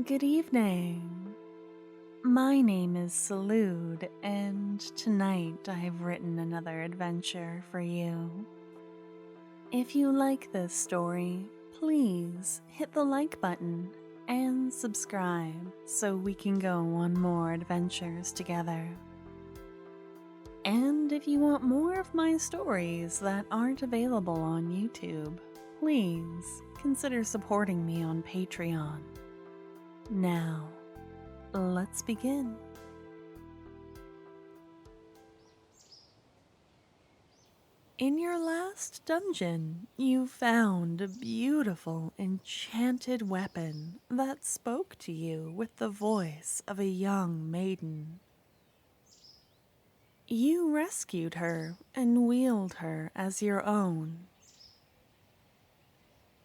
Good evening. My name is Salud, and tonight I've written another adventure for you. If you like this story, please hit the like button and subscribe so we can go on more adventures together. And if you want more of my stories that aren't available on YouTube, please consider supporting me on Patreon. Now, let's begin. In your last dungeon, you found a beautiful enchanted weapon that spoke to you with the voice of a young maiden. You rescued her and wheeled her as your own.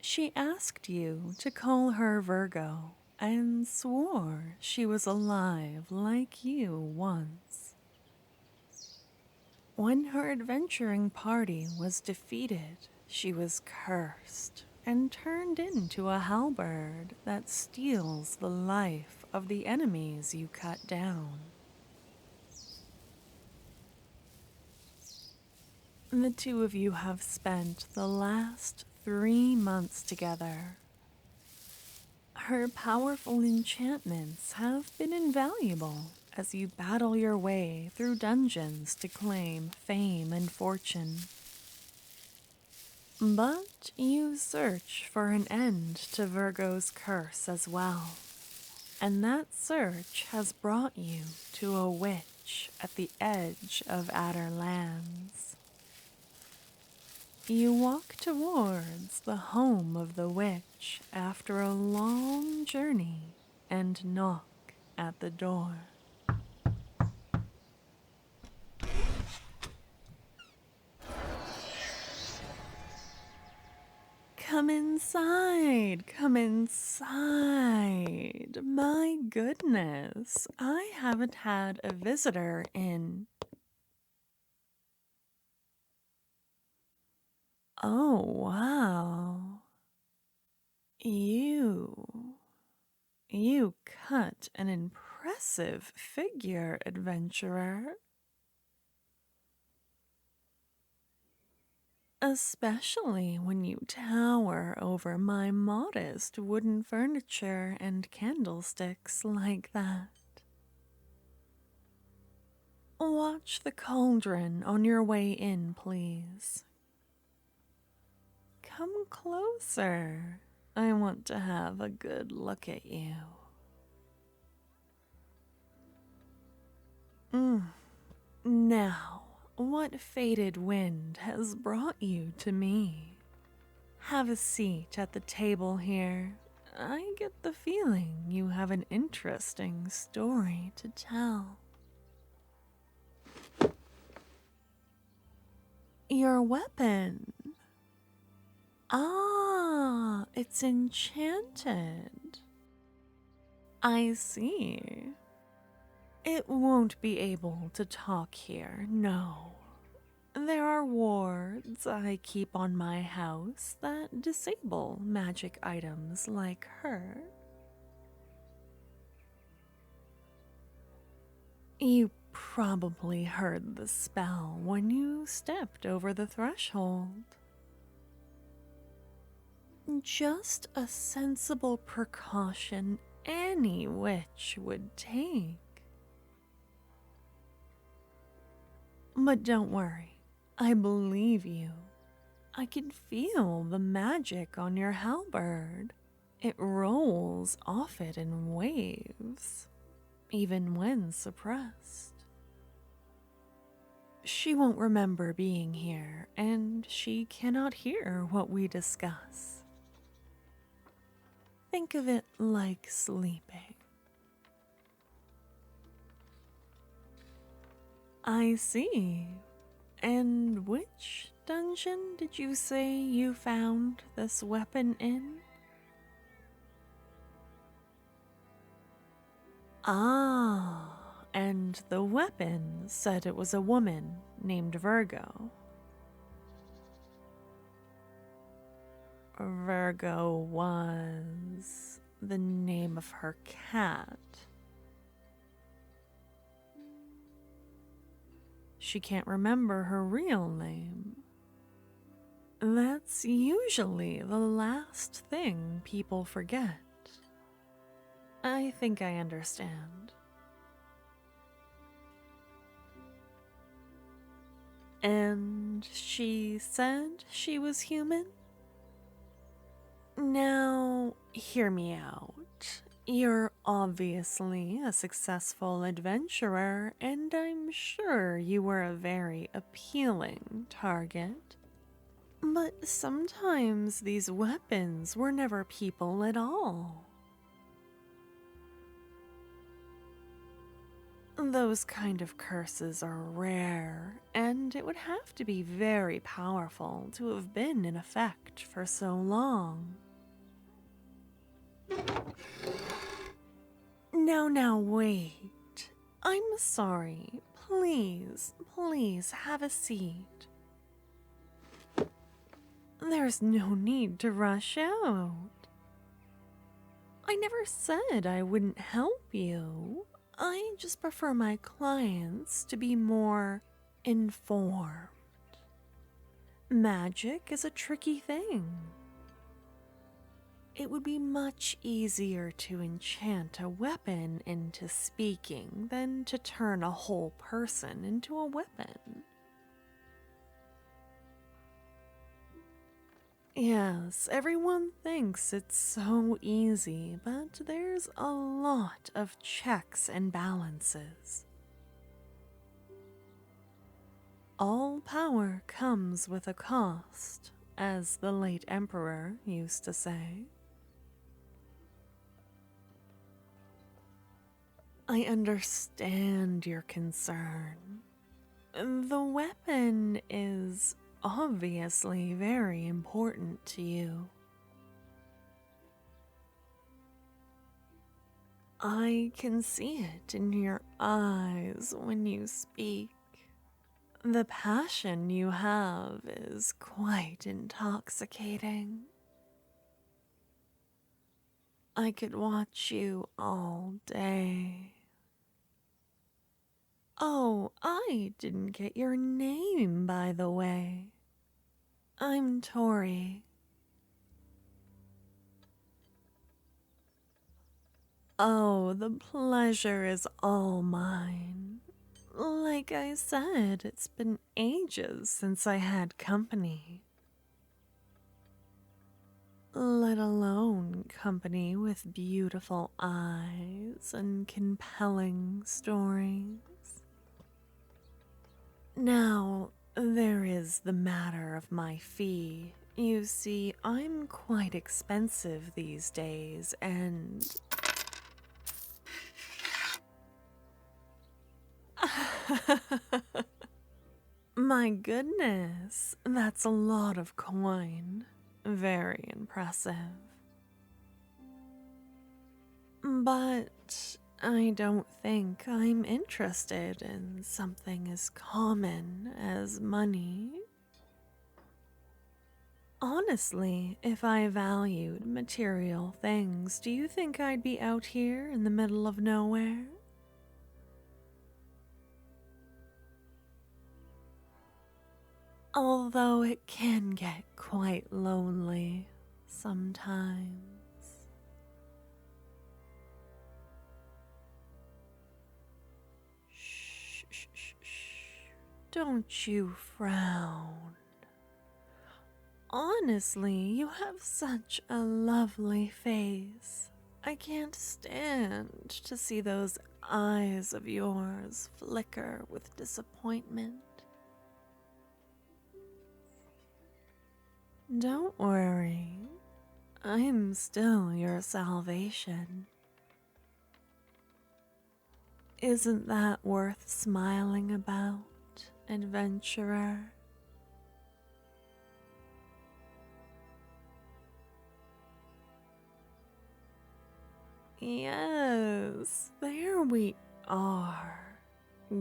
She asked you to call her Virgo and swore she was alive like you once. When her adventuring party was defeated, she was cursed and turned into a halberd that steals the life of the enemies you cut down. The two of you have spent the last 3 months together. Her powerful enchantments have been invaluable as you battle your way through dungeons to claim fame and fortune. But you search for an end to Virgo's curse as well, and that search has brought you to a witch at the edge of Adder Lands. You walk towards the home of the witch after a long journey and knock at the door. Come inside, come inside. My goodness, I haven't had a visitor in... Oh, wow. You cut an impressive figure, adventurer. Especially when you tower over my modest wooden furniture and candlesticks like that. Watch the cauldron on your way in, please. Come closer. I want to have a good look at you. Now, what fated wind has brought you to me? Have a seat at the table here. I get the feeling you have an interesting story to tell. Your weapon. Ah, it's enchanted. I see. It won't be able to talk here, no. There are wards I keep on my house that disable magic items like her. You probably heard the spell when you stepped over the threshold. Just a sensible precaution any witch would take. But don't worry, I believe you. I can feel the magic on your halberd. It rolls off it in waves, even when suppressed. She won't remember being here, and she cannot hear what we discuss. Think of it like sleeping. I see. And which dungeon did you say you found this weapon in? Ah, and the weapon said it was a woman named Virgo. Virgo was the name of her cat. She can't remember her real name. That's usually the last thing people forget. I think I understand. And she said she was human? Now, hear me out. You're obviously a successful adventurer, and I'm sure you were a very appealing target. But sometimes these weapons were never people at all. Those kind of curses are rare, and it would have to be very powerful to have been in effect for so long. Now, wait. I'm sorry. Please have a seat. There's no need to rush out. I never said I wouldn't help you. I just prefer my clients to be more informed. Magic is a tricky thing. It would be much easier to enchant a weapon into speaking than to turn a whole person into a weapon. Yes, everyone thinks it's so easy, but there's a lot of checks and balances. All power comes with a cost, as the late emperor used to say. I understand your concern. The weapon is obviously very important to you. I can see it in your eyes when you speak. The passion you have is quite intoxicating. I could watch you all day. Oh, I didn't get your name, by the way. I'm Tori. Oh, the pleasure is all mine. Like I said, it's been ages since I had company. Let alone company with beautiful eyes and compelling stories. Now, there is the matter of my fee. You see, I'm quite expensive these days, and... My goodness, that's a lot of coin. Very impressive. But I don't think I'm interested in something as common as money. Honestly, if I valued material things, do you think I'd be out here in the middle of nowhere? Although it can get quite lonely sometimes. Shh. Don't you frown. Honestly, you have such a lovely face. I can't stand to see those eyes of yours flicker with disappointment. Don't worry. I'm still your salvation. Isn't that worth smiling about, adventurer? Yes, there we are.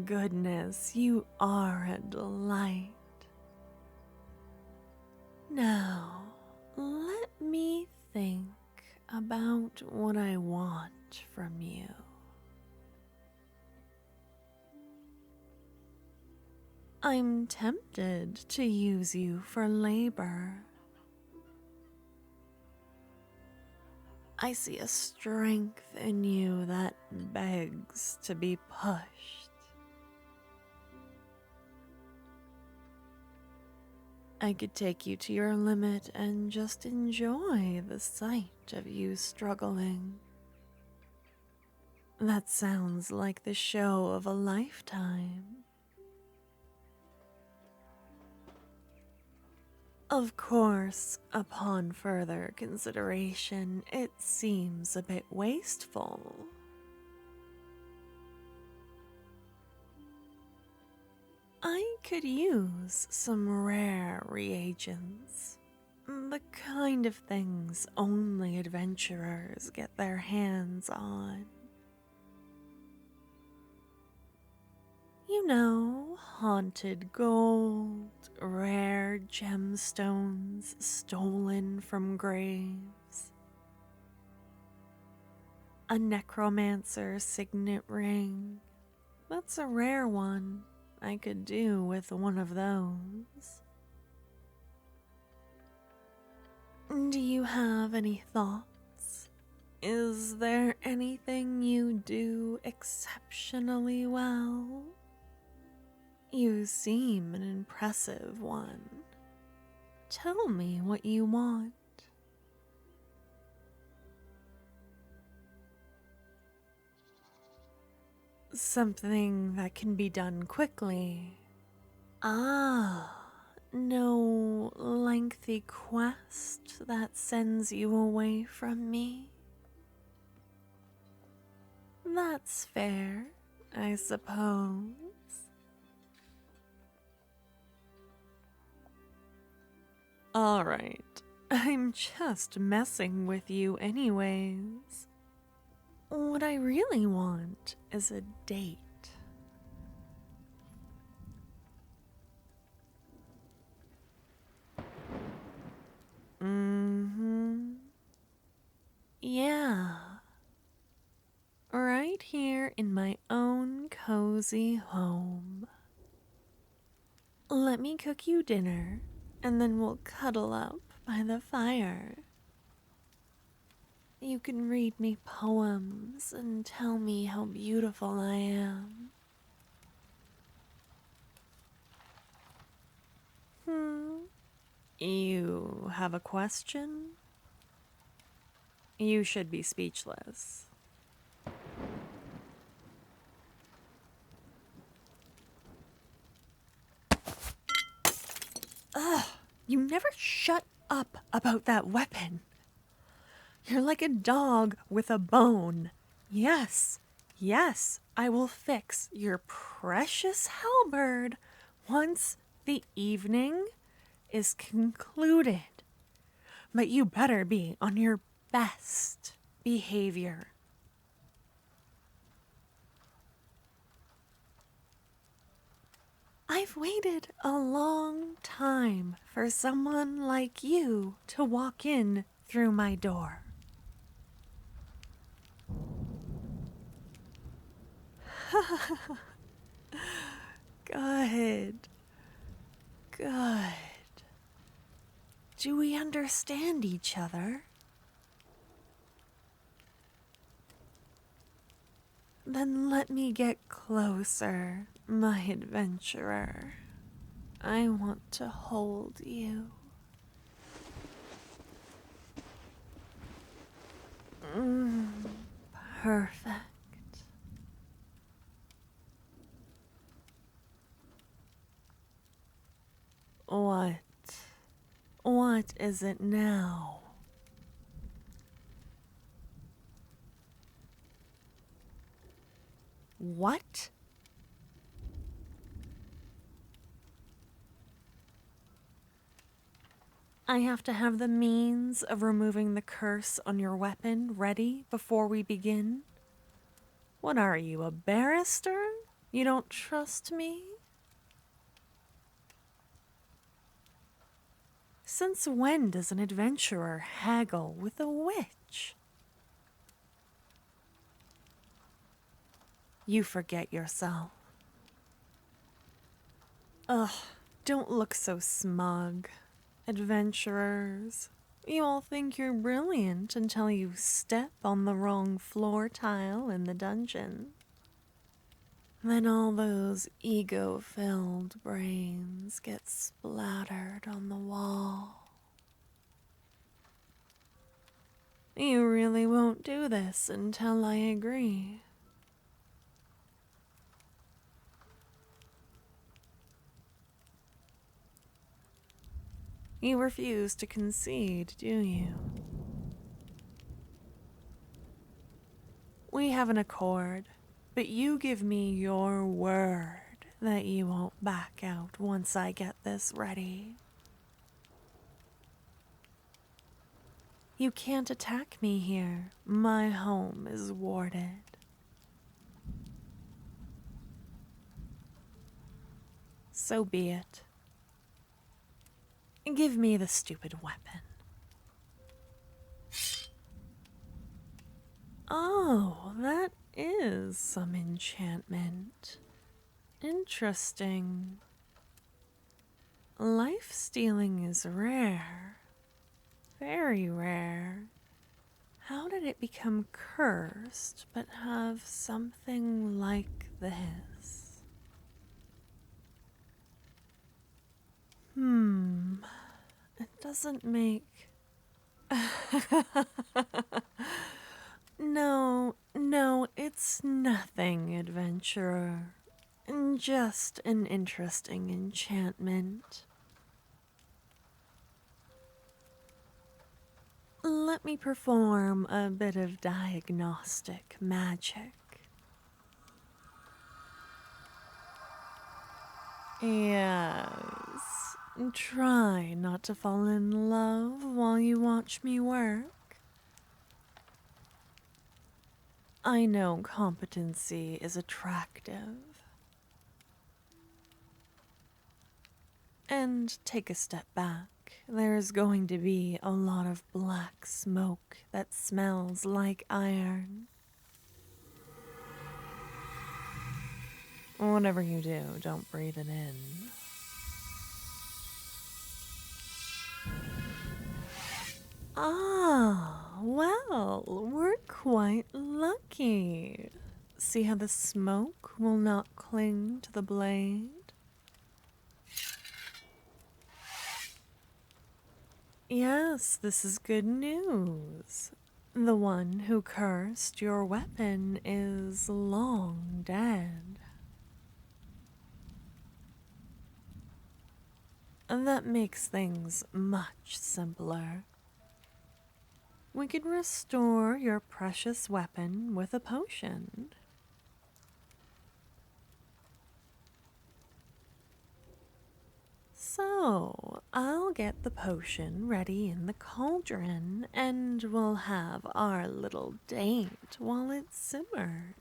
Goodness, you are a delight. Now, let me think about what I want from you. I'm tempted to use you for labor. I see a strength in you that begs to be pushed. I could take you to your limit and just enjoy the sight of you struggling. That sounds like the show of a lifetime. Of course, upon further consideration, it seems a bit wasteful. I could use some rare reagents. The kind of things only adventurers get their hands on. You know, haunted gold, rare gemstones stolen from graves, a necromancer signet ring. That's a rare one. I could do with one of those. Do you have any thoughts? Is there anything you do exceptionally well? You seem an impressive one. Tell me what you want. Something that can be done quickly. Ah, no lengthy quest that sends you away from me. That's fair, I suppose. All right, I'm just messing with you anyways. What I really want is a date. Yeah. Right here in my own cozy home. Let me cook you dinner, and then we'll cuddle up by the fire. You can read me poems and tell me how beautiful I am. You have a question? You should be speechless. Ugh, you never shut up about that weapon. You're like a dog with a bone. Yes, yes, I will fix your precious halberd once the evening is concluded. But you better be on your best behavior. I've waited a long time for someone like you to walk in through my door. Good. Good. Do we understand each other? Then let me get closer, my adventurer. I want to hold you. Perfect. What? What is it now? What? I have to have the means of removing the curse on your weapon ready before we begin? What are you, a barrister? You don't trust me? Since when does an adventurer haggle with a witch? you forget yourself. Ugh, don't look so smug. Adventurers, you all think you're brilliant until you step on the wrong floor tile in the dungeon. Then all those ego-filled brains get splattered on the wall. You really won't do this until I agree. You refuse to concede, do you? We have an accord, but you give me your word that you won't back out once I get this ready. You can't attack me here. My home is warded. So be it. Give me the stupid weapon. Oh, that is some enchantment. Interesting. Life stealing is rare. Very rare. How did it become cursed but have something like this? It doesn't make... No, it's nothing, adventurer. Just an interesting enchantment. Let me perform a bit of diagnostic magic. Yes. Try not to fall in love while you watch me work. I know competency is attractive. And take a step back. There's going to be a lot of black smoke that smells like iron. Whatever you do, don't breathe it in. Ah, well, we're quite lucky. See how the smoke will not cling to the blade? Yes, this is good news. The one who cursed your weapon is long dead. That makes things much simpler. We could restore your precious weapon with a potion. So, I'll get the potion ready in the cauldron, and we'll have our little date while it simmers.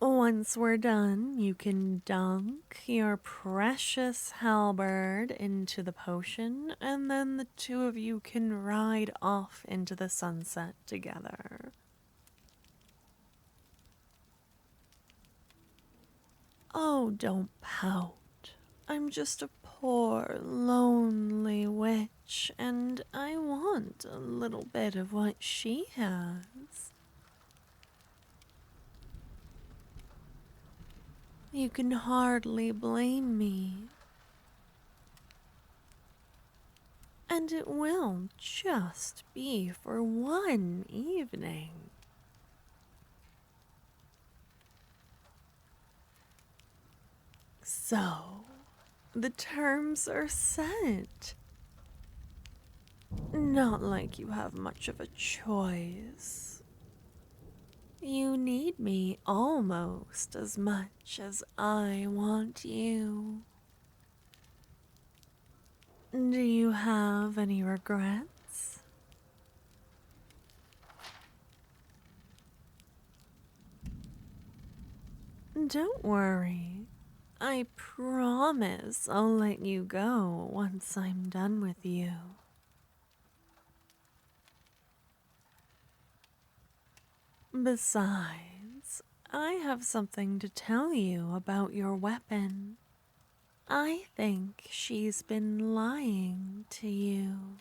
Once we're done, you can dunk your precious halberd into the potion, and then the two of you can ride off into the sunset together. Oh, don't pout. I'm just a poor, lonely witch, and I want a little bit of what she has. You can hardly blame me. And it will just be for one evening. So, the terms are set. Not like you have much of a choice. You need me almost as much as I want you. Do you have any regrets? Don't worry. I promise I'll let you go once I'm done with you. Besides, I have something to tell you about your weapon. I think she's been lying to you.